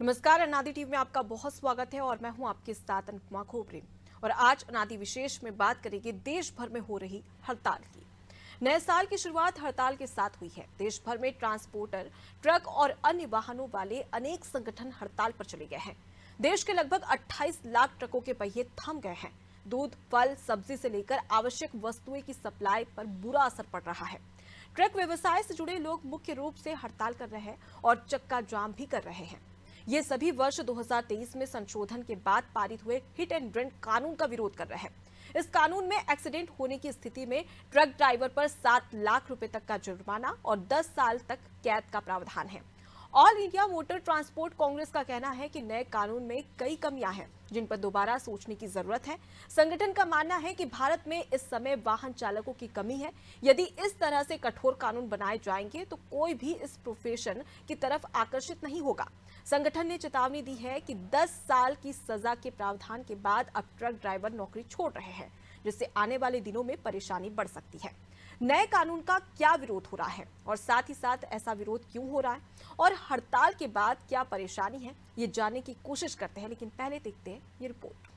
नमस्कार, अनादि टीवी में आपका बहुत स्वागत है और मैं हूं आपके साथ अनुपमा खोपरे। और आज अनादि विशेष में बात करेंगे देश भर में हो रही हड़ताल की। नए साल की शुरुआत हड़ताल के साथ हुई है। देश भर में ट्रांसपोर्टर, ट्रक और अन्य वाहनों वाले अनेक संगठन हड़ताल पर चले गए हैं। देश के लगभग 28 लाख ट्रकों के पहिए थम गए हैं। दूध, फल, सब्जी से लेकर आवश्यक वस्तुएं की सप्लाई पर बुरा असर पड़ रहा है। ट्रक व्यवसाय से जुड़े लोग मुख्य रूप से हड़ताल कर रहे हैं और चक्का जाम भी कर रहे हैं। ये सभी वर्ष 2023 में संशोधन के बाद पारित हुए हिट एंड रन कानून का विरोध कर रहे हैं। इस कानून में एक्सीडेंट होने की स्थिति में ट्रक ड्राइवर पर 7 लाख रुपए तक का जुर्माना और 10 साल तक कैद का प्रावधान है। All India motor transport Congress का कहना है कि नए कानून में कई कमियां हैं जिन पर दोबारा सोचने की जरूरत है। संगठन का मानना है कि भारत में इस समय वाहन चालकों की कमी है। यदि इस तरह से कठोर कानून बनाए जाएंगे तो कोई भी इस प्रोफेशन की तरफ आकर्षित नहीं होगा। संगठन ने चेतावनी दी है कि 10 साल की सजा के प्रावधान के बाद अब ट्रक ड्राइवर नौकरी छोड़ रहे हैं, जिससे आने वाले दिनों में परेशानी बढ़ सकती है। नए कानून का क्या विरोध हो रहा है और साथ ही साथ ऐसा विरोध क्यों हो रहा है और हड़ताल के बाद क्या परेशानी है, ये जानने की कोशिश करते हैं। लेकिन पहले देखते हैं ये रिपोर्ट।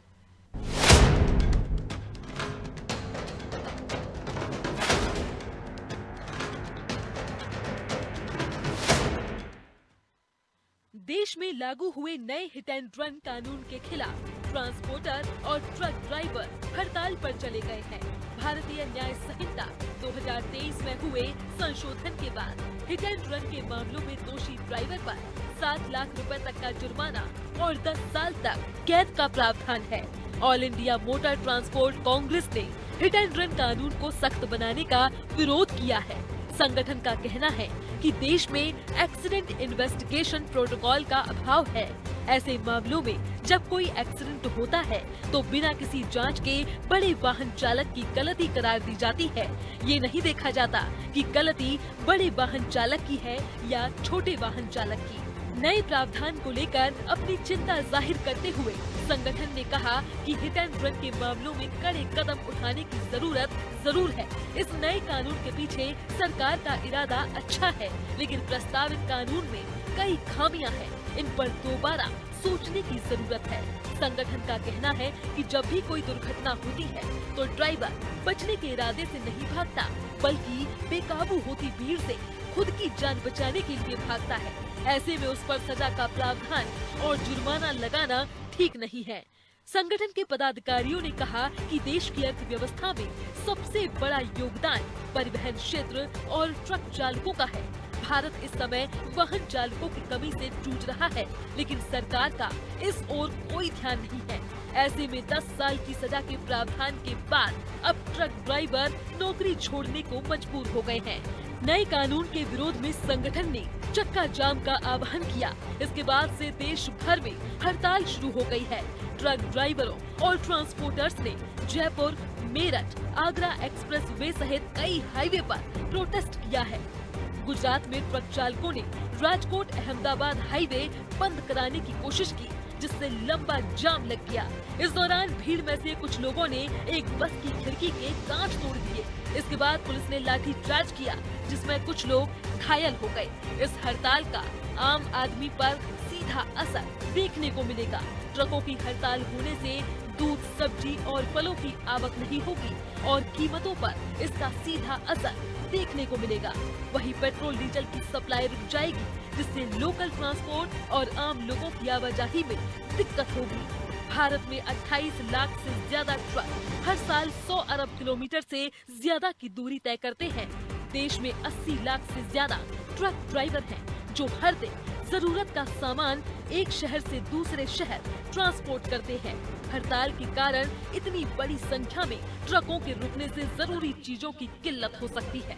देश में लागू हुए नए हिट एंड रन कानून के खिलाफ ट्रांसपोर्टर और ट्रक ड्राइवर हड़ताल पर चले गए हैं। भारतीय न्याय संहिता 2023 में हुए संशोधन के बाद हिट एंड रन के मामलों में दोषी ड्राइवर पर 7 लाख रुपए तक का जुर्माना और 10 साल तक कैद का प्रावधान है। All India motor transport Congress ने हिट एंड रन कानून को सख्त बनाने का विरोध किया है। संगठन का कहना है कि देश में एक्सीडेंट इन्वेस्टिगेशन प्रोटोकॉल का अभाव है। ऐसे मामलों में जब कोई एक्सीडेंट होता है तो बिना किसी जांच के बड़े वाहन चालक की गलती करार दी जाती है। ये नहीं देखा जाता कि गलती बड़े वाहन चालक की है या छोटे वाहन चालक की। नए प्रावधान को लेकर अपनी चिंता जाहिर करते हुए संगठन ने कहा कि हिट एंड रन के मामलों में कड़े कदम उठाने की जरूरत जरूर है। इस नए कानून के पीछे सरकार का इरादा अच्छा है, लेकिन प्रस्तावित कानून में कई खामियां हैं। इन पर दोबारा सोचने की जरूरत है। संगठन का कहना है कि जब भी कोई दुर्घटना होती है तो ड्राइवर बचने के इरादे से नहीं भागता, बल्कि बेकाबू होती भीड़ से खुद की जान बचाने के लिए भागता है। ऐसे में उस पर सजा का प्रावधान और जुर्माना लगाना ठीक नहीं है। संगठन के पदाधिकारियों ने कहा कि देश की अर्थव्यवस्था में सबसे बड़ा योगदान परिवहन क्षेत्र और ट्रक चालकों का है। भारत इस समय वाहन चालकों की कमी से जूझ रहा है, लेकिन सरकार का इस ओर कोई ध्यान नहीं है। ऐसे में 10 साल की सजा के प्रावधान के बाद अब ट्रक ड्राइवर नौकरी छोड़ने को मजबूर हो गए हैं। नए कानून के विरोध में संगठन ने चक्का जाम का आह्वान किया। इसके बाद से देश भर में हड़ताल शुरू हो गई है। ट्रक ड्राइवरों और ट्रांसपोर्टर्स ने जयपुर, मेरठ, आगरा एक्सप्रेस वे सहित कई हाईवे पर प्रोटेस्ट किया है। गुजरात में ट्रक चालकों ने राजकोट अहमदाबाद हाईवे बंद कराने की कोशिश की, जिससे लंबा जाम लग गया। इस दौरान भीड़ में से कुछ लोगों ने एक बस की खिड़की के कांच तोड़ दिए। इसके बाद पुलिस ने लाठी चार्ज किया, जिसमें कुछ लोग घायल हो गए। इस हड़ताल का आम आदमी पर सीधा असर देखने को मिलेगा। ट्रकों की हड़ताल होने से दूध, सब्जी और फलों की आवक नहीं होगी और कीमतों पर इसका सीधा असर देखने को मिलेगा। वहीं पेट्रोल डीजल की सप्लाई रुक जाएगी, जिससे लोकल ट्रांसपोर्ट और आम लोगों की आवाजाही में दिक्कत होगी। भारत में 28 लाख से ज्यादा ट्रक हर साल 100 अरब किलोमीटर से ज्यादा की दूरी तय करते हैं। देश में 80 लाख से ज्यादा ट्रक ड्राइवर हैं, जो हर दिन जरूरत का सामान एक शहर से दूसरे शहर ट्रांसपोर्ट करते हैं। हड़ताल के कारण इतनी बड़ी संख्या में ट्रकों के रुकने से जरूरी चीजों की किल्लत हो सकती है।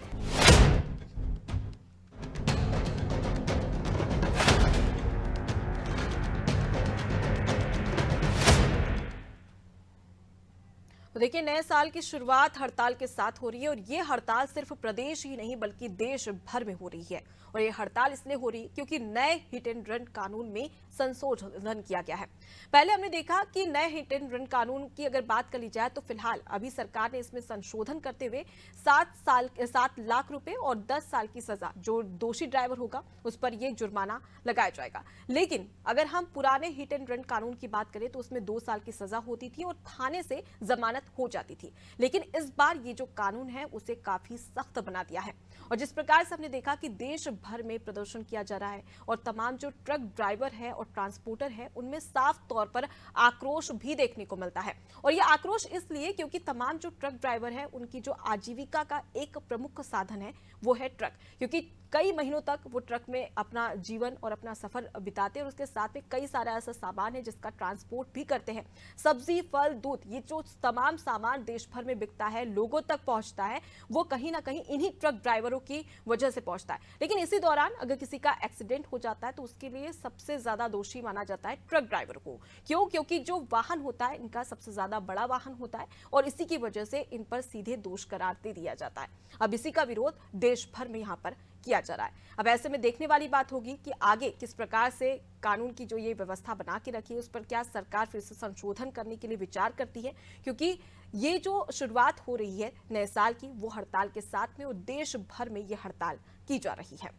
तो देखिए, नए साल की शुरुआत हड़ताल के साथ हो रही है और ये हड़ताल सिर्फ प्रदेश ही नहीं बल्कि देश भर में हो रही है। और ये हड़ताल इसलिए हो रही है क्योंकि नए हिट एंड रन कानून में संशोधन किया गया है। पहले हमने देखा कि नए हिट एंड रन कानून की अगर बात कर ली जाए तो फिलहाल अभी सरकार ने इसमें संशोधन करते हुए 7 लाख रुपए और 10 साल की सजा जो दोषी ड्राइवर होगा उस पर यह जुर्माना लगाया जाएगा। लेकिन अगर हम पुराने हिट एंड रन कानून की बात करें तो उसमें 2 साल की सजा होती थी और थाने से जमानत हो जाती थी। लेकिन इस बार ये जो कानून है उसे काफी सख्त बना दिया है और जिस प्रकार से हमने देखा कि देश भर में प्रदर्शन किया जा रहा है और तमाम जो ट्रक ड्राइवर है और ट्रांसपोर्टर है उनमें साफ तौर पर आक्रोश भी देखने को मिलता है। और यह आक्रोश इसलिए क्योंकि तमाम जो ट्रक ड्राइवर है उनकी जो आजीविका का एक प्रमुख साधन है वो है ट्रक, क्योंकि कई महीनों तक वो ट्रक में अपना जीवन और अपना सफर बिताते हैं और उसके साथ में कई सारा ऐसा सामान है जिसका ट्रांसपोर्ट भी करते हैं। सब्जी, फल, दूध, ये जो तमाम सामान देश भर में बिकता है, लोगों तक पहुंचता है, वो कहीं ना कहीं इन्हीं ट्रक ड्राइवरों की वजह से पहुंचता है। लेकिन इसी दौरान अगर किसी का एक्सीडेंट हो जाता है तो उसके लिए सबसे ज्यादा दोषी माना जाता है ट्रक ड्राइवर को। क्यों? क्योंकि जो वाहन होता है इनका सबसे ज्यादा बड़ा वाहन होता है और इसी की वजह से इन पर सीधे दोष करार दे दिया जाता है। अब इसी का विरोध देश भर में यहाँ पर किया जा रहा है। अब ऐसे में देखने वाली बात होगी कि आगे किस प्रकार से कानून की जो ये व्यवस्था बना के रखी है उस पर क्या सरकार फिर से संशोधन करने के लिए विचार करती है, क्योंकि ये जो शुरुआत हो रही है नए साल की वो हड़ताल के साथ में और देश भर में ये हड़ताल की जा रही है।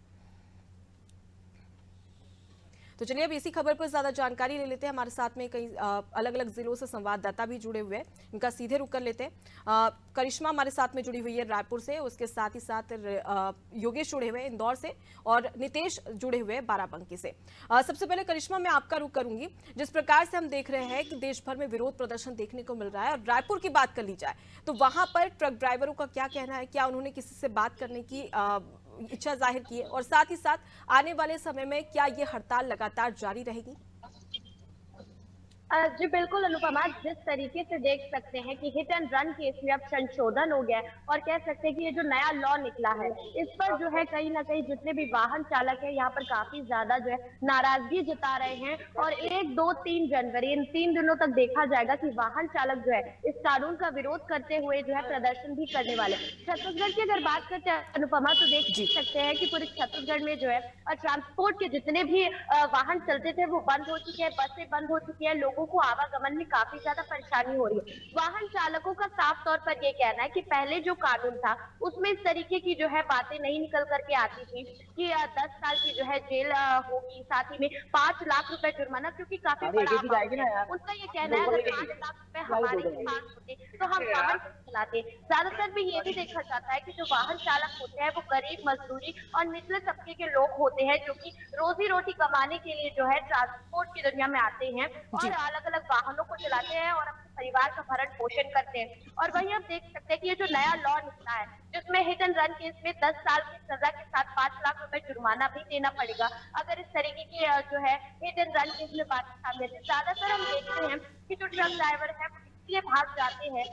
तो चलिए अब इसी खबर पर ज्यादा जानकारी ले लेते हैं। हमारे साथ में कई अलग अलग जिलों से संवाददाता भी जुड़े हुए हैं, इनका सीधे रुख कर लेते हैं। करिश्मा हमारे साथ में जुड़ी हुई है रायपुर से, उसके साथ ही साथ योगेश जुड़े हुए हैं इंदौर से और नितेश जुड़े हुए हैं बाराबंकी से। सबसे पहले करिश्मा मैं आपका रुख करूंगी। जिस प्रकार से हम देख रहे हैं कि देश भर में विरोध प्रदर्शन देखने को मिल रहा है और रायपुर की बात कर ली जाए तो वहां पर ट्रक ड्राइवरों का क्या कहना है, क्या उन्होंने किसी से बात करने की इच्छा जाहिर की है और साथ ही साथ आने वाले समय में क्या ये हड़ताल लगातार जारी रहेगी? जी बिल्कुल अनुपमा, जिस तरीके से देख सकते हैं कि हिट एंड रन केस में अब संशोधन हो गया है और कह सकते हैं कि ये जो नया लॉ निकला है इस पर जो है कहीं ना कहीं जितने भी वाहन चालक है यहाँ पर काफी ज्यादा जो है नाराजगी जता रहे हैं। और 1, 2, 3 जनवरी इन 3 दिनों तक देखा जाएगा कि वाहन चालक जो है इस कानून का विरोध करते हुए जो है प्रदर्शन भी करने वाले। छत्तीसगढ़ की अगर बात करते हैं अनुपमा तो देख सकते हैं कि पूरे छत्तीसगढ़ में जो है ट्रांसपोर्ट के जितने भी वाहन चलते थे वो बंद हो चुके हैं, बसें बंद हो चुकी है, लोगों को आवागमन में काफी ज्यादा परेशानी हो रही है। वाहन चालकों का साफ तौर पर यह कहना है कि पहले जो कानून था उसमें इस तरीके की जो है बातें नहीं निकल करके आती थी कि 10 साल की जो है जेल होगी, साथ ही में 5 लाख रुपए जुर्माना, क्योंकि काफी बड़ा उनका ये कहना है अगर 5 लाख रुपए हमारे पास होते तो हम वाहन चलाते। ज्यादातर भी ये भी देखा जाता है कि जो वाहन चालक होते हैं वो गरीब, मजदूरी और निचले तबके के लोग होते हैं जो कि रोजी रोटी कमाने के लिए जो है ट्रांसपोर्ट की दुनिया में आते हैं और अलग अलग वाहनों को चलाते हैं और अपने परिवार का भरण पोषण करते हैं। और वहीं आप देख सकते हैं कि ये जो नया लॉ निकला है जिसमें हिट एंड रन केस में 10 साल की सजा के साथ 5 लाख रुपए जुर्माना भी देना पड़ेगा अगर इस तरीके की जो है हिट एंड रन केस में बात सामने आती है। ज्यादातर हम देखते हैं कि जो ट्रक ड्राइवर है इसलिए भाग जाते हैं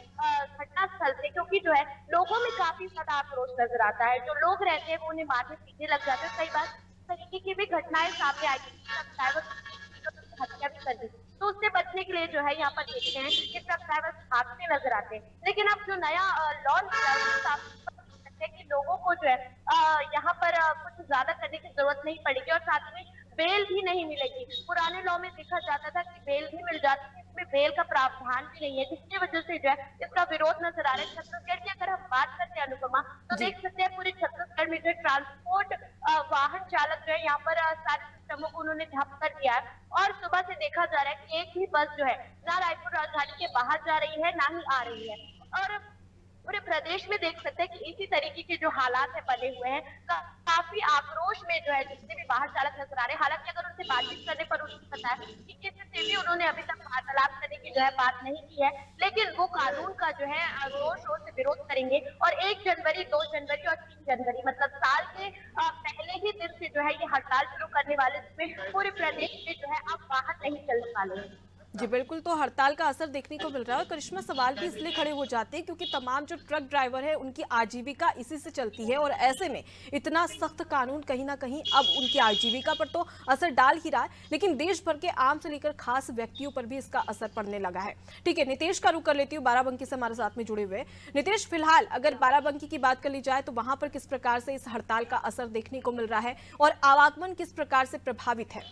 घटना स्थल से क्योंकि जो है लोगों में काफी ज्यादा आक्रोश नजर आता है। जो लोग रहते हैं वो उन्हें मारने पीछे लग जाते हैं। कई बार इस तरीके की भी घटनाएं सामने आई हत्या भी कर दी। तो उससे बचने के लिए जो है यहाँ पर देखते हैं कि ट्रक ड्राइवर भागते नजर आते हैं। लेकिन अब जो नया लॉ है कि लोगों को जो है यहाँ पर कुछ ज्यादा करने की जरूरत नहीं पड़ेगी और साथ में बेल भी नहीं मिलेगी। पुराने लॉ में देखा जाता था कि बेल भी मिल जाती है, इसमें बेल का प्रावधान भी नहीं है, जिसकी वजह से जो है इसका विरोध नजर आ रहा है। छत्तीसगढ़ की अगर हम बात करते हैं अनुपमा तो देख सकते हैं पूरे छत्तीसगढ़ में जो ट्रांसपोर्ट वाहन चालक जो है यहाँ पर सारे सिस्टमों को उन्होंने ठप कर दिया है और सुबह से देखा जा रहा है कि एक ही बस जो है ना रायपुर राजधानी के बाहर जा रही है ना ही आ रही है। और पूरे प्रदेश में देख सकते हैं कि इसी तरीके के जो हालात है बने हुए हैं। काफी आक्रोश में जो है जितने भी वाहन चालक नजर आ रहे हैं, हालांकि अगर उनसे बातचीत करने पर उन्होंने बताया कि किसी से भी उन्होंने अभी तक वार्तालाप करने की जो है बात नहीं की है, लेकिन वो कानून का जो है जोर शोर से विरोध करेंगे। और 1 जनवरी, 2 जनवरी और 3 जनवरी मतलब साल के पहले ही दिन से जो है ये हड़ताल शुरू करने वाले, जिसमें पूरे प्रदेश में जो है अब वाहन नहीं चलने वाले हैं। जी बिल्कुल, तो हड़ताल का असर देखने को मिल रहा है और करिश्मा सवाल भी इसलिए खड़े हो जाते हैं क्योंकि तमाम जो ट्रक ड्राइवर है उनकी आजीविका इसी से चलती है और ऐसे में इतना सख्त कानून कहीं ना कहीं अब उनकी आजीविका पर तो असर डाल ही रहा है, लेकिन देश भर के आम से लेकर खास व्यक्तियों पर भी इसका असर पड़ने लगा है। ठीक है, नितेश का रुख कर लेती हूँ, बाराबंकी से हमारे साथ में जुड़े हुए। नितेश, फिलहाल अगर बाराबंकी की बात कर ली जाए तो वहां पर किस प्रकार से इस हड़ताल का असर देखने को मिल रहा है और आवागमन किस प्रकार से प्रभावित है?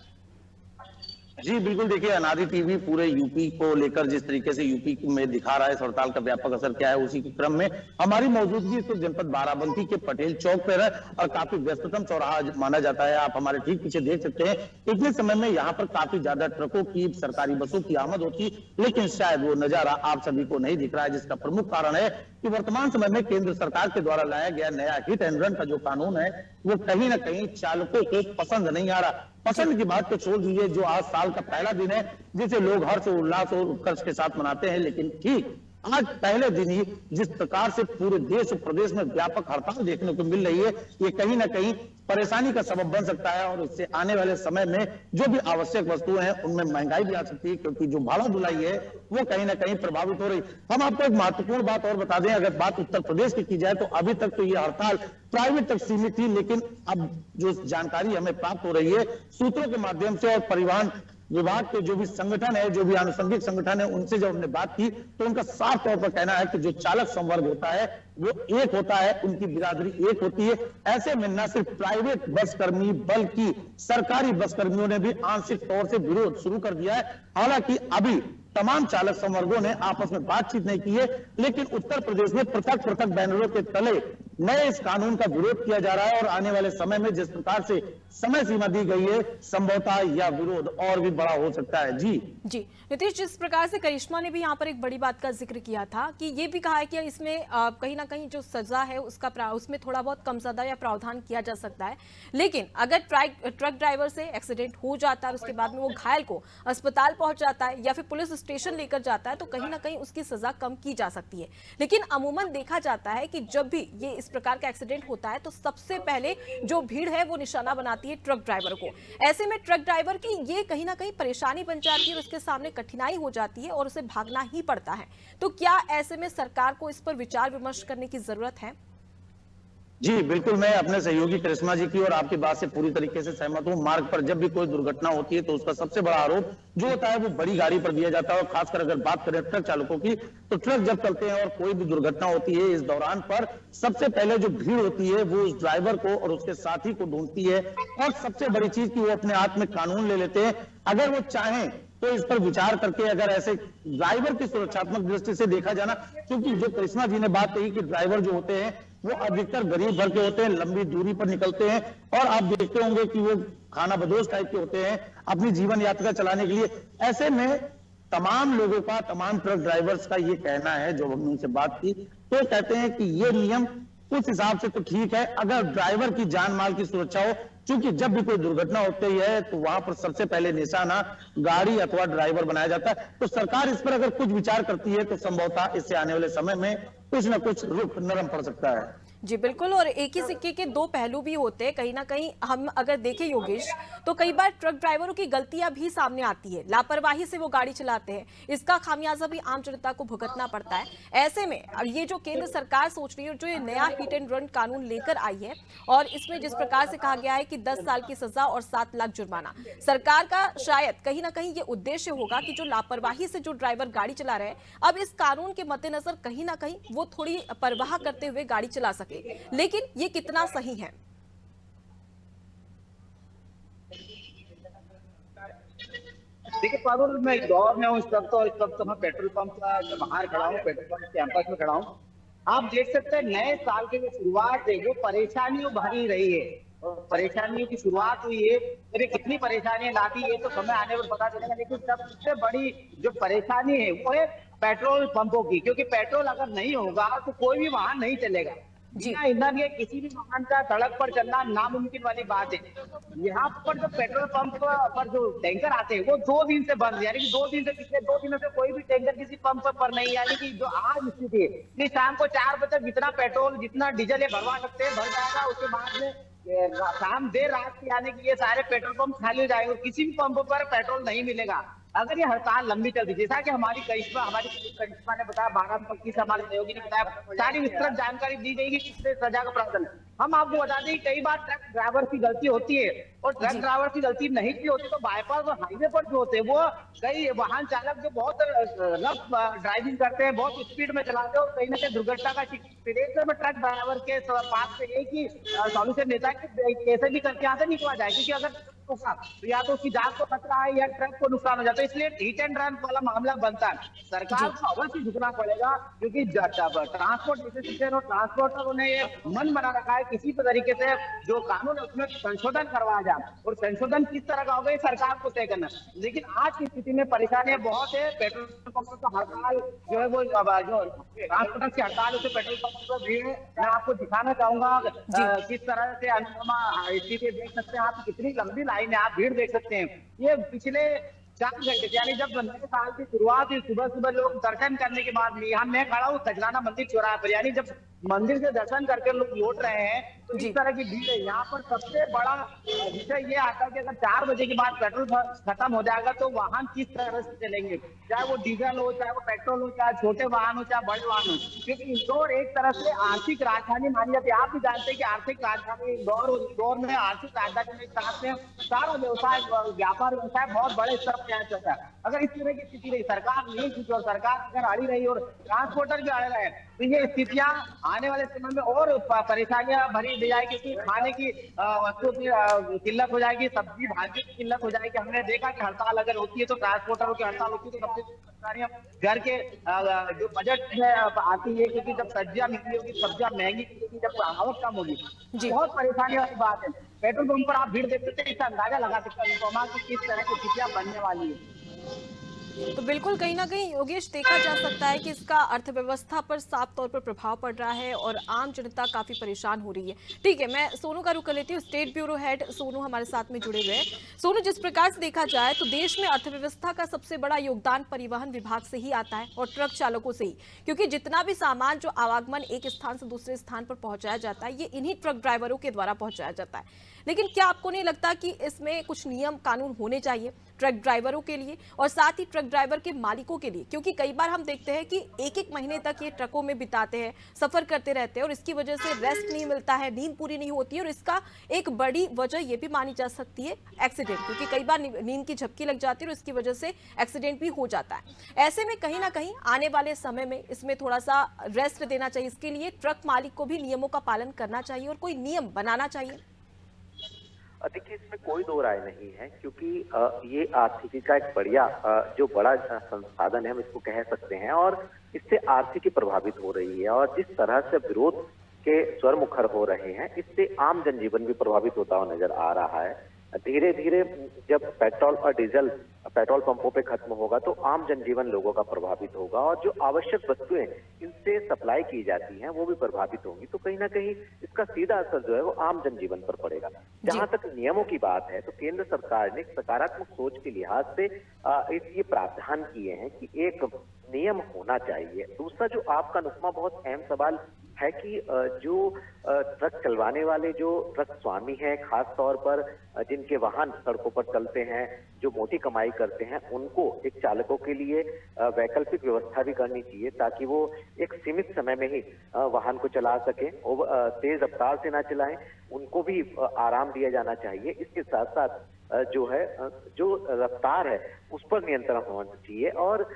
जी बिल्कुल, देखिए अनादि टीवी पूरे यूपी को लेकर जिस तरीके से यूपी में दिखा रहा है हड़ताल का व्यापक असर क्या है, उसी के क्रम में हमारी मौजूदगी इस जनपद बाराबंकी के पटेल चौक पर है और काफी व्यस्ततम चौराहा माना जाता है। आप हमारे ठीक पीछे देख सकते हैं, इतने समय में यहाँ पर काफी ज्यादा ट्रकों की, सरकारी बसों की आमद होती, लेकिन शायद वो नजारा आप सभी को नहीं दिख रहा है, जिसका प्रमुख कारण है कि वर्तमान समय में केंद्र सरकार के द्वारा लाया गया नया हिट एंड रन का जो कानून है वो कहीं ना कहीं चालकों को पसंद नहीं आ रहा। पसंद की बात तो छोड़ दीजिए, जो आज साल का पहला दिन है जिसे लोग हर्ष उल्लास और उत्कर्ष के साथ मनाते हैं, लेकिन ठीक आज पहले दिन ही जिस प्रकार से पूरे देश और प्रदेश में व्यापक हड़ताल देखने को मिल रही है, ये कहीं ना कहीं परेशानी का सबब बन सकता है और इससे आने वाले समय में जो भी आवश्यक वस्तुएं हैं उनमें महंगाई भी आ सकती है, क्योंकि जो भाड़ा धुलाई है वो कहीं ना कहीं प्रभावित हो रही। हम आपको एक महत्वपूर्ण बात और बता दें, अगर बात उत्तर प्रदेश की जाए तो अभी तक तो ये हड़ताल प्राइवेट तक सीमित थी, लेकिन अब जो जानकारी हमें प्राप्त हो रही है सूत्रों के माध्यम से और परिवहन विभाग के जो भी संगठन है, जो भी आनुषंगिक संगठन है, उनसे जब हमने बात की तो उनका साफ तौर पर कहना है कि जो चालक संवर्ग होता है वो एक होता है, उनकी बिरादरी एक होती है। ऐसे में न सिर्फ प्राइवेट बस कर्मी बल्कि सरकारी बस कर्मियों ने भी आंशिक तौर से विरोध शुरू कर दिया है। हालांकि अभी तमाम चालक संवर्गों ने आपस में बातचीत नहीं की है, लेकिन उत्तर प्रदेश में पृथक पृथक बैनरों के तले नए इस कानून का विरोध किया जा रहा है और आने वाले समय में जिस प्रकार से समय सीमा दी गई है, संभवतः यह विरोध और भी बड़ा हो सकता है। जी नीतीश, जिस प्रकार से करिश्मा ने भी यहाँ पर एक बड़ी बात का जिक्र किया था कि ये भी कहा है कि इसमें कहीं ना कहीं जो सजा है उसमें थोड़ा बहुत कम ज्यादा या प्रावधान किया जा सकता है, लेकिन अगर ट्रक ड्राइवर से एक्सीडेंट हो जाता है और उसके बाद में वो घायल को अस्पताल पहुंच जाता है या फिर पुलिस स्टेशन लेकर जाता है तो कहीं ना कहीं उसकी सजा कम की जा सकती है। लेकिन अमूमन देखा जाता है कि जब भी ये इस प्रकार का एक्सीडेंट होता है तो सबसे पहले जो भीड़ है वो निशाना बनाती है ट्रक ड्राइवर को। ऐसे में ट्रक ड्राइवर की ये कहीं ना कहीं परेशानी बन जाती है और उसके सामने कठिनाई हो जाती है और उसे भागना ही पड़ता है। तो क्या ऐसे में सरकार को इस पर विचार विमर्श करने की जरूरत है? जी बिल्कुल, मैं अपने सहयोगी करिश्मा जी की और आपकी बात से पूरी तरीके से सहमत हूं। मार्ग पर जब भी कोई दुर्घटना होती है तो उसका सबसे बड़ा आरोप जो होता है वो बड़ी गाड़ी पर दिया जाता है और खासकर अगर बात करें ट्रक चालकों की तो ट्रक जब चलते हैं और कोई भी दुर्घटना होती है इस दौरान पर सबसे पहले जो भीड़ होती है वो उस ड्राइवर को और उसके साथी को ढूंढती है और सबसे बड़ी चीज की वो अपने हाथ में कानून ले लेते हैं। अगर वो चाहें तो इस पर विचार करके अगर ऐसे ड्राइवर की सुरक्षात्मक दृष्टि से देखा जाना, क्योंकि जो करिश्मा जी ने बात कही कि ड्राइवर जो होते हैं वो अधिकतर गरीब वर्ग के होते हैं, लंबी दूरी पर निकलते हैं और आप देखते होंगे कि वो खाना बदोश टाइप के होते हैं अपनी जीवन यात्रा चलाने के लिए। ऐसे में तमाम लोगों का, तमाम ट्रक ड्राइवर्स का ये कहना है, जो हमने उनसे बात की तो कहते हैं कि ये नियम उस हिसाब से तो ठीक है अगर ड्राइवर की जान माल की सुरक्षा हो, क्योंकि जब भी कोई दुर्घटना होती है तो वहां पर सबसे पहले निशाना गाड़ी अथवा ड्राइवर बनाया जाता है। तो सरकार इस पर अगर कुछ विचार करती है तो संभवतः इससे आने वाले समय में कुछ न कुछ रुख नरम पड़ सकता है। जी बिल्कुल, और एक ही सिक्के के दो पहलू भी होते हैं। कहीं ना कहीं हम अगर देखें योगेश तो कई बार ट्रक ड्राइवरों की गलतियां भी सामने आती है, लापरवाही से वो गाड़ी चलाते हैं, इसका खामियाजा भी आम जनता को भुगतना पड़ता है। ऐसे में अब ये जो केंद्र सरकार सोच रही है, जो ये नया हिट एंड रन कानून लेकर आई है और इसमें जिस प्रकार से कहा गया है कि 10 साल की सजा और 7 लाख जुर्माना, सरकार का शायद कहीं ना कहीं ये उद्देश्य होगा कि जो लापरवाही से जो ड्राइवर गाड़ी चला रहे हैं अब इस कानून के मद्देनजर कहीं ना कहीं वो थोड़ी परवाह करते हुए गाड़ी चला सके, लेकिन ये कितना सही है? देखिए पारुल, मैं इंदौर में हूँ इस वक्त और इस वक्त मैं पेट्रोल पंप का बाहर खड़ा हूँ, पेट्रोल पंप कैंपस में खड़ा हूँ। आप देख सकते हैं नए साल की जो शुरुआत है वो परेशानियों भरी रही है और परेशानियों की शुरुआत हुई है। अरे कितनी परेशानियां लाती है तो समय आने पर पता चलेगा, लेकिन सबसे बड़ी जो परेशानी है वो है पेट्रोल पंपों की, क्योंकि पेट्रोल अगर नहीं होगा तो कोई भी वाहन नहीं चलेगा। बिना ईंधन के किसी भी वाहन का सड़क पर चलना नामुमकिन वाली बात है। यहाँ पर जो पेट्रोल पंप पर जो टैंकर आते हैं वो 2 दिन से बंद, यानी कि 2 दिन से, पिछले 2 दिनों से कोई भी टैंकर किसी पंप पर नहीं, यानी कि जो आज स्थिति है कि शाम को 4 बजे तक जितना पेट्रोल जितना डीजल है भरवा सकते हैं भर जाएगा, उसके बाद में शाम देर रात के यानी कि ये सारे पेट्रोल पंप खाली हो जाएंगे, किसी भी पंप पर पेट्रोल नहीं मिलेगा। अगर ये हड़ताल लंबी चलती, जैसा कि हमारी करिश्मा ने बताया, बाराबंकी से हमारे सहयोगी ने बताया, सारी विस्तृत जानकारी दी गई कि कितने सजा का प्रावधान है। हम आपको बता दें कई बार ट्रक ड्राइवर की गलती होती है, और ट्रक ड्राइवर की गलती नहीं की होती तो बाईपास और हाईवे पर जो होते हैं वो कई वाहन चालक जो बहुत रफ ड्राइविंग करते हैं, बहुत स्पीड में चलाते हैं और कहीं ना कहीं दुर्घटना का शिकार में ट्रक ड्राइवर के पास से एक ही सॉल्यूशन देता है कि कैसे भी करके यहाँ से निकला जाए, क्योंकि अगर तो या तो उसकी जान को खतरा है या ट्रक को नुकसान हो जाता है, इसलिए हिट एंड रन वाला मामला बनता है। सरकार को अवश्य झुकना पड़ेगा, क्योंकि ट्रांसपोर्ट एसोसिएशन और ट्रांसपोर्टरों ने ये मन बना रखा है किसी भी तरीके से जो कानून है उसमें संशोधन करवाया जाए, और संशोधन किस तरह का होगा ये सरकार को तय करना। लेकिन आज की स्थिति में परेशानियां बहुत है। पेट्रोल पंपों का हड़ताल जो है वो जो ट्रांसपोर्टर की हड़ताल उसे पेट्रोल पंप पर भीड़ मैं आपको दिखाना चाहूंगा किस तरह से अनुपमा स्थिति देख सकते हैं आप, कितनी लंबी लाइन है, आप भीड़ देख सकते हैं। ये पिछले 4 घंटे यानी जब नए साल की शुरुआत हुई, सुबह सुबह लोग दर्शन करने के बाद यहाँ मैं खड़ा हूँ खजराना मंदिर चौराहे पर, यानी जब मंदिर से दर्शन करके लोग लौट रहे हैं तो इस तरह की भीड़ है। यहाँ पर सबसे बड़ा विषय ये आता है कि अगर 4 बजे के बाद पेट्रोल खत्म हो जाएगा तो वाहन किस तरह से चलेंगे, चाहे वो डीजल हो, चाहे वो पेट्रोल हो, चाहे छोटे वाहन हो, चाहे बड़े वाहन हो, क्योंकि इंदौर एक तरह से आर्थिक राजधानी मानी जाती है। आप भी जानते हैं कि आर्थिक राजधानी इंदौर में आर्थिक राजधानी में साथ में सारा व्यवसाय, व्यापार व्यवसाय बहुत बड़े स्तर पर यहाँ चलता है। अगर इस तरह की स्थिति रही, सरकार नहीं छूटी और सरकार अगर अड़ी रही और ट्रांसपोर्टर भी अड़े रहे तो ये स्थितियां आने वाले समय में और परेशानियां भरी दे जाएगी, क्योंकि खाने की वस्तुओं की किल्लत हो जाएगी, सब्जी भाजी की किल्लत हो जाएगी। हमने देखा कि हड़ताल अगर होती है तो ट्रांसपोर्टरों की हड़ताल होती है तो सबसे घर के जो बजट में आती है, क्योंकि जब सब्जियां महंगी होगी, सब्जियां महंगी होगी, जब आवक कम होगी, बहुत परेशानी वाली बात है। पेट्रोल पंप पर आप भीड़ देख सकते हैं, इसका अंदाजा लगा सकते हैं कि किस तरह की स्थितियां बनने वाली है। तो बिल्कुल कहीं ना कहीं योगेश देखा जा सकता है कि इसका अर्थव्यवस्था पर साफ तौर पर प्रभाव पड़ रहा है और आम जनता काफी परेशान हो रही है। ठीक है, मैं सोनू का रुख कर लेती हूँ। स्टेट ब्यूरो हेड सोनू हमारे साथ में जुड़े हुए हैं। सोनू, जिस प्रकार से देखा जाए तो देश में अर्थव्यवस्था का सबसे बड़ा योगदान परिवहन विभाग से ही आता है और ट्रक चालकों से ही, क्योंकि जितना भी सामान जो आवागमन एक स्थान से दूसरे स्थान पर पहुंचाया जाता है ये इन्हीं ट्रक ड्राइवरों के द्वारा पहुंचाया जाता है। लेकिन क्या आपको नहीं लगता कि इसमें कुछ नियम कानून होने चाहिए ट्रक ड्राइवरों के लिए और साथ ही ट्रक ड्राइवर के मालिकों के लिए? क्योंकि कई बार हम देखते हैं कि एक महीने तक ये ट्रकों में बिताते हैं, सफर करते रहते हैं और इसकी वजह से रेस्ट नहीं मिलता है, नींद पूरी नहीं होती है, और इसका एक बड़ी वजह ये भी मानी जा सकती है एक्सीडेंट, क्योंकि कई बार नींद की झपकी लग जाती है और इसकी वजह से एक्सीडेंट भी हो जाता है। ऐसे में कहीं ना कहीं आने वाले समय में इसमें थोड़ा सा रेस्ट देना चाहिए। इसके लिए ट्रक मालिक को भी नियमों का पालन करना चाहिए और कोई नियम बनाना चाहिए। देखिए, इसमें कोई दो राय नहीं है, क्योंकि ये आर्थिकी का एक बढ़िया जो बड़ा संसाधन है हम इसको कह सकते हैं, और इससे आर्थिकी प्रभावित हो रही है। और जिस तरह से विरोध के स्वर मुखर हो रहे हैं इससे आम जनजीवन भी प्रभावित होता हुआ नजर आ रहा है। धीरे धीरे जब पेट्रोल और डीजल पेट्रोल पंपों पे खत्म होगा तो आम जनजीवन लोगों का प्रभावित होगा, और जो आवश्यक वस्तुएं इनसे सप्लाई की जाती हैं वो भी प्रभावित होंगी। तो कहीं ना कहीं इसका सीधा असर जो है वो आम जनजीवन पर पड़ेगा। जहां तक नियमों की बात है तो केंद्र सरकार ने सकारात्मक सोच के लिहाज से ये प्रावधान किए हैं कि एक नियम होना चाहिए। दूसरा, जो आपका नुकमा बहुत अहम सवाल है कि जो ट्रक चलवाने वाले जो ट्रक स्वामी हैं, खास तौर पर जिनके वाहन सड़कों पर चलते हैं, जो मोटी कमाई करते हैं, उनको एक चालकों के लिए वैकल्पिक व्यवस्था भी करनी चाहिए ताकि वो एक सीमित समय में ही वाहन को चला सकें, तेज रफ्तार से ना चलाएं, उनको भी आराम दिया जाना चाहिए। इसके साथ साथ जो है जो रफ्तार है उस पर नियंत्रण होना चाहिए, और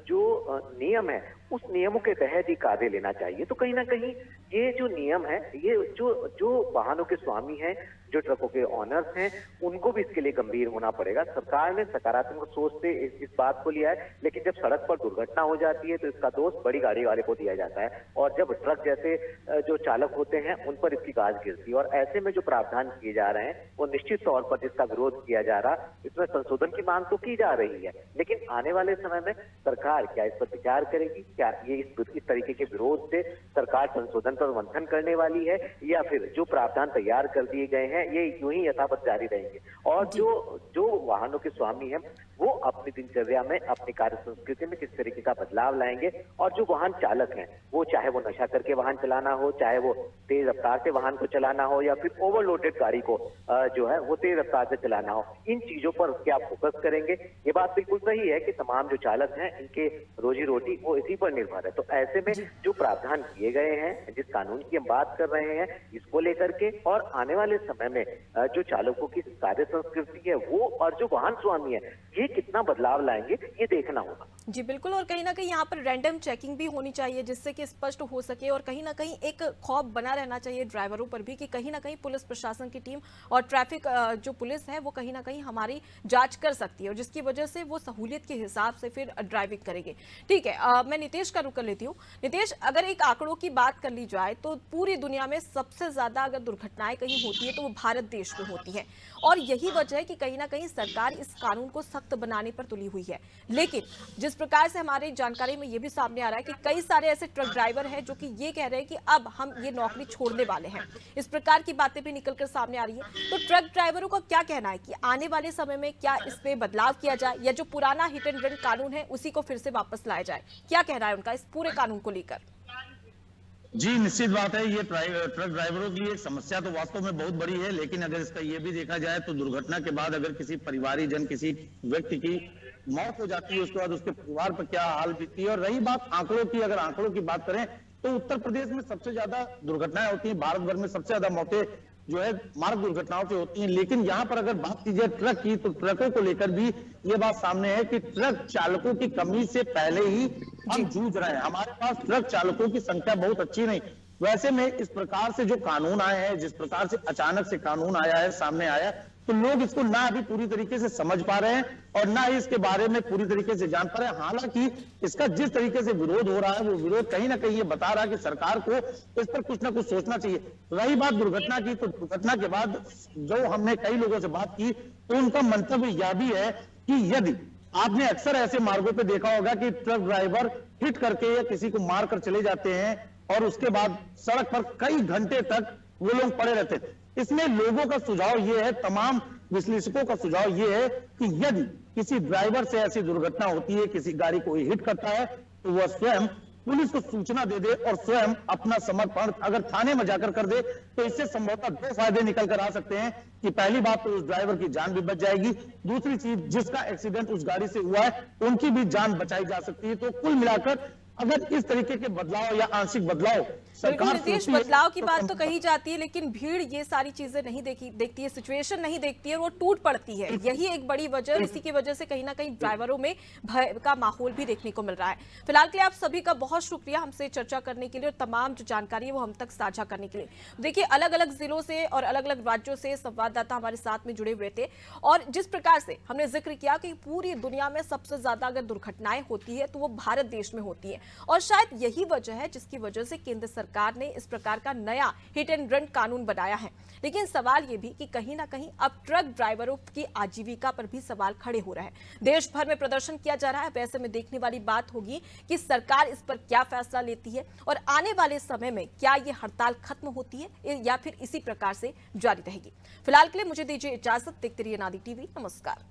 जो नियम है उस नियमों के तहत ही कार्य लेना चाहिए। तो कहीं ना कहीं ये जो नियम है, ये जो वाहनों के स्वामी हैं, जो ट्रकों के ऑनर्स हैं, उनको भी इसके लिए गंभीर होना पड़ेगा। सरकार ने सकारात्मक सोच से इस बात को लिया है, लेकिन जब सड़क पर दुर्घटना हो जाती है तो इसका दोष बड़ी गाड़ी वाले को दिया जाता है, और जब ट्रक जैसे जो चालक होते हैं उन पर इसकी गाज गिरती है। और ऐसे में जो प्रावधान किए जा रहे हैं वो निश्चित तौर पर जिसका विरोध किया जा रहा, इसमें संशोधन की मांग तो की जा रही है, लेकिन आने वाले समय में सरकार क्या इस पर विचार करेगी? क्या ये इस तरीके के विरोध से सरकार संशोधन पर मंथन करने वाली है, या फिर जो प्रावधान तैयार कर दिए गए हैं ये यूं ही यथावत जारी रहेंगे? और जो वाहनों के स्वामी हैं वो अपनी दिनचर्या में, अपनी कार्य संस्कृति में किस तरीके का बदलाव लाएंगे, और जो वाहन चालक हैं वो चाहे वो नशा करके वाहन चलाना हो, चाहे वो तेज रफ्तार से वाहन को चलाना हो, या फिर ओवरलोडेड गाड़ी को जो है वो तेज रफ्तार से चलाना हो, इन चीजों पर क्या फोकस करेंगे, ये बात बिल्कुल सही है कि तमाम जो चालक हैं इनके रोजी रोटी वो इसी पर निर्भर है। तो ऐसे में जो प्रावधान किए गए हैं, जिस कानून की हम बात कर रहे हैं, इसको लेकर के और आने वाले समय में जो चालकों की कार्य संस्कृति है वो और जो वाहन स्वामी है ये कितना बदलाव लाएंगे ये देखना होगा। जी बिल्कुल, और कहीं ना कहीं यहाँ पर रैंडम चेकिंग भी होनी चाहिए जिससे कि स्पष्ट हो सके, और कहीं ना कहीं एक खौफ बना रहना चाहिए ड्राइवरों पर भी कि कहीं ना कहीं पुलिस प्रशासन की टीम और ट्रैफिक जो पुलिस है वो कहीं ना कहीं हमारी जांच कर सकती है और जिसकी वजह से वो सहूलियत के हिसाब से फिर ड्राइविंग करेंगे। ठीक है, मैं नितेश का रुख कर लेती हूँ। नितेश, अगर एक आंकड़ों की बात कर ली जाए तो पूरी दुनिया में सबसे ज्यादा अगर दुर्घटनाएं कहीं होती है तो वो भारत देश में होती है, और यही वजह है कि कहीं ना कहीं सरकार इस कानून को सख्त बनाने पर तुली हुई है। लेकिन जिस प्रकार से हमारी जानकारी में ये भी सामने आ रहा है कि कई सारे ऐसे ट्रक ड्राइवर हैं जो कि ये कह रहे हैं कि अब हम ये नौकरी छोड़ने वाले हैं, इस प्रकार की बातें भी निकलकर सामने आ रही है। तो ट्रक ड्राइवरों का क्या कहना है कि आने वाले समय में क्या इस पे बदलाव किया जाए या जो पुराना हिट एंड रन कानून है उसी को फिर से वापस लाया जाए? क्या कहना है उनका इस पूरे कानून को लेकर? जी निश्चित बात है, ये ट्रक ड्राइवरों की एक समस्या तो वास्तव में बहुत बड़ी है, लेकिन अगर इसका ये भी देखा जाए तो दुर्घटना के बाद अगर किसी परिवारीजन, किसी व्यक्ति की मौत हो जाती है उसके बाद उसके परिवार पर क्या हाल बीतती है। और रही बात आंकड़ों की, अगर आंकड़ों की बात करें तो उत्तर प्रदेश में सबसे ज्यादा दुर्घटनाएं होती हैं, भारत भर में सबसे ज्यादा मौतें जो है मार्ग दुर्घटनाओं से होती हैं। लेकिन यहाँ पर अगर बात की जाए ट्रक की तो ट्रकों को लेकर भी ये बात सामने है कि ट्रक चालकों की कमी से पहले ही हम जूझ रहे हैं। हमारे पास ट्रक चालकों की संख्या बहुत अच्छी नहीं। वैसे में इस प्रकार से जो कानून आए हैं, जिस प्रकार से अचानक से कानून आया है, सामने आया, तो लोग इसको ना अभी पूरी तरीके से समझ पा रहे हैं और ना ही इसके बारे में पूरी तरीके से जान पा रहे हैं। हालांकि इसका जिस तरीके से विरोध हो रहा है वो विरोध कहीं ना कहीं ये बता रहा है कि सरकार को इस पर कुछ ना कुछ सोचना चाहिए। रही बात दुर्घटना की, तो दुर्घटना के बाद जो हमने कई लोगों से बात की तो उनका मंतव्य यह भी है कि यदि आपने अक्सर ऐसे मार्गों पर देखा होगा कि ट्रक ड्राइवर हिट करके या किसी को मार कर चले जाते हैं और उसके बाद सड़क पर कई घंटे तक वो लोग पड़े रहते हैं। इसमें लोगों का सुझाव ये है, तमाम विश्लेषकों का सुझाव ये है कि यदि किसी ड्राइवर से ऐसी दुर्घटना होती है, किसी गाड़ी को हिट करता है, तो वह स्वयं पुलिस को सूचना दे दे और स्वयं अपना समर्पण अगर थाने में जाकर कर दे तो इससे संभवतः दो फायदे निकल कर आ सकते हैं कि पहली बात तो उस ड्राइवर की जान भी बच जाएगी, दूसरी चीज जिसका एक्सीडेंट उस गाड़ी से हुआ है उनकी भी जान बचाई जा सकती है। तो कुल मिलाकर अगर इस तरीके के बदलाव या आंशिक बदलाव बिल्कुल नितेश, बदलाव की बात तो कही जाती है लेकिन भीड़ ये सारी चीजें नहीं देखती है, सिचुएशन नहीं देखती है, वो टूट पड़ती है। यही एक बड़ी वजह, इसी की वजह से कहीं ना कहीं ड्राइवरों में भय का माहौल भी देखने को मिल रहा है। फिलहाल के लिए आप सभी का बहुत शुक्रिया हमसे चर्चा करने के लिए और तमाम जो जानकारी है वो हम तक साझा करने के लिए। देखिए, अलग अलग जिलों से और अलग अलग राज्यों से संवाददाता हमारे साथ में जुड़े हुए थे और जिस प्रकार से हमने जिक्र किया कि पूरी दुनिया में सबसे ज्यादा अगर दुर्घटनाएं होती है तो वो भारत देश में होती है और शायद यही वजह है जिसकी वजह से केंद्र सरकार ने इस प्रकार का नया हिट एंड रन कानून बनाया है। लेकिन सवाल ये भी कि कहीं ना कहीं अब ट्रक ड्राइवरों की आजीविका पर भी सवाल खड़े हो रहे हैं। देश भर में प्रदर्शन किया जा रहा है, वैसे में देखने वाली बात होगी कि सरकार इस पर क्या फैसला लेती है और आने वाले समय में क्या ये हड़ताल खत्म होती है या फिर इसी प्रकार से जारी रहेगी। फिलहाल के लिए मुझे दीजिए इजाजत, देखते रहिए अनादि टीवी। नमस्कार।